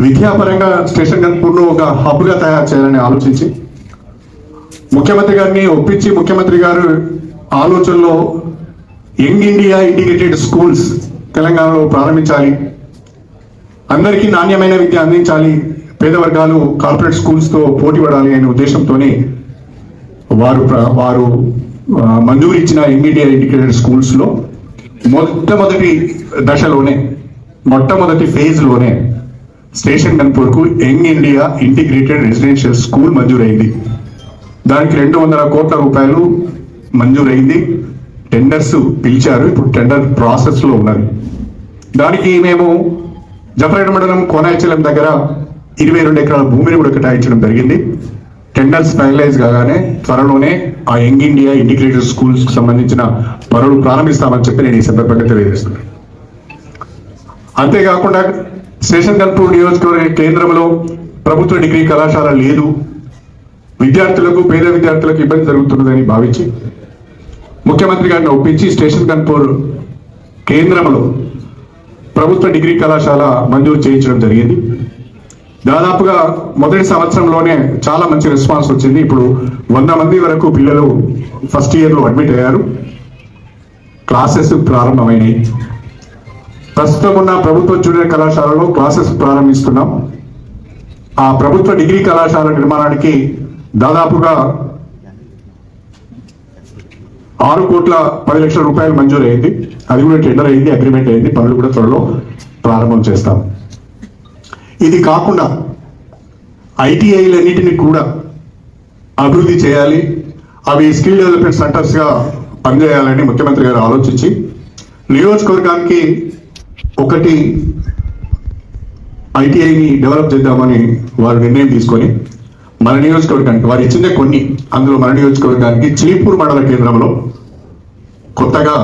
విద్యాపరంగా స్టేషన్ గన్పూర్ను ఒక హబ్గా తయారు చేయాలని ఆలోచించి ముఖ్యమంత్రి గారిని ఒప్పించి ముఖ్యమంత్రి గారు ఆలోచనలో యంగ్ ఇండియా ఇంటిగ్రేటెడ్ స్కూల్స్ తెలంగాణలో ప్రారంభించాలి, అందరికీ నాణ్యమైన విద్య అందించాలి, పేద వర్గాలు కార్పొరేట్ స్కూల్స్తో పోటీ పడాలి అనే ఉద్దేశంతోనే వారు మంజూరు ఇచ్చిన యంగ్ ఇండియా ఇంటిగ్రేటెడ్ స్కూల్స్లో మొట్టమొదటి ఫేజ్లోనే స్టేషన్ గన్పూర్కు young India integrated residential school మంజూరైంది. దానికి 200 కోట్ల రూపాయలు మంజూరైంది. టెండర్స్ పిలిచారు, ఇప్పుడు టెండర్ ప్రాసెస్లో ఉన్నది. దానికి మేము జఫరాబాద్ మండలం కోనాయచలం దగ్గర 22 ఎకరాల భూమిని కూడా కేటాయించడం జరిగింది. టెండర్స్ ఫైనలైజ్ కాగానే త్వరలోనే ఆ యంగ్ ఇండియా ఇంటిగ్రేటెడ్ స్కూల్స్ కి సంబంధించిన పనులు ప్రారంభిస్తామని చెప్పి నేను ఈ సందర్భంగా తెలియజేస్తున్నాను. అంతేకాకుండా స్టేషన్ గన్పూర్ నియోజకవర్గ కేంద్రంలో ప్రభుత్వ డిగ్రీ కళాశాల లేదు, పేద విద్యార్థులకు ఇబ్బంది జరుగుతున్నదని భావించి ముఖ్యమంత్రి గారిని ఒప్పించి స్టేషన్ గన్పూర్ కేంద్రంలో ప్రభుత్వ డిగ్రీ కళాశాల మంజూరు చేయించడం జరిగింది. దాదాపుగా మొదటి సంవత్సరంలోనే చాలా మంచి రెస్పాన్స్ వచ్చింది. ఇప్పుడు 100 మంది వరకు పిల్లలు ఫస్ట్ ఇయర్లో అడ్మిట్ అయ్యారు. క్లాసెస్ ప్రారంభమైనాయి. ప్రస్తుతం ఉన్న ప్రభుత్వ జూనియర్ కళాశాలలో క్లాసెస్ ప్రారంభిస్తున్నాం. ఆ ప్రభుత్వ డిగ్రీ కళాశాల నిర్మాణానికి దాదాపుగా 6 కోట్ల 10 లక్షల రూపాయలు మంజూరు అయింది. అది కూడా టెండర్ అయింది, అగ్రిమెంట్ అయింది. పనులు కూడా త్వరలో ప్రారంభం చేస్తాం. ఇది కాకుండా ఐటీఐలన్నిటిని కూడా అభివృద్ధి చేయాలి, అవి స్కిల్ డెవలప్మెంట్ సెంటర్స్గా పనిచేయాలని ముఖ్యమంత్రి గారు ఆలోచించి నియోజకవర్గానికి ఒకటి ఐటీఐని డెవలప్ చేద్దామని వారు నిర్ణయం తీసుకొని మన నియోజకవర్గానికి వారు ఇచ్చిందే కొన్ని, అందులో మన నియోజకవర్గానికి చీపూర్ మండల కేంద్రంలో కొత్తగా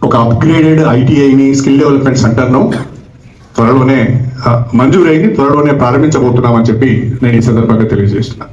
ఒక అప్గ్రేడెడ్ ఐటీఐని స్కిల్ డెవలప్మెంట్ సెంటర్ను త్వరలోనే మంజూరైంది, త్వరలోనే ప్రారంభించబోతున్నామని చెప్పి నేను ఈ సందర్భంగా తెలియజేస్తున్నాను.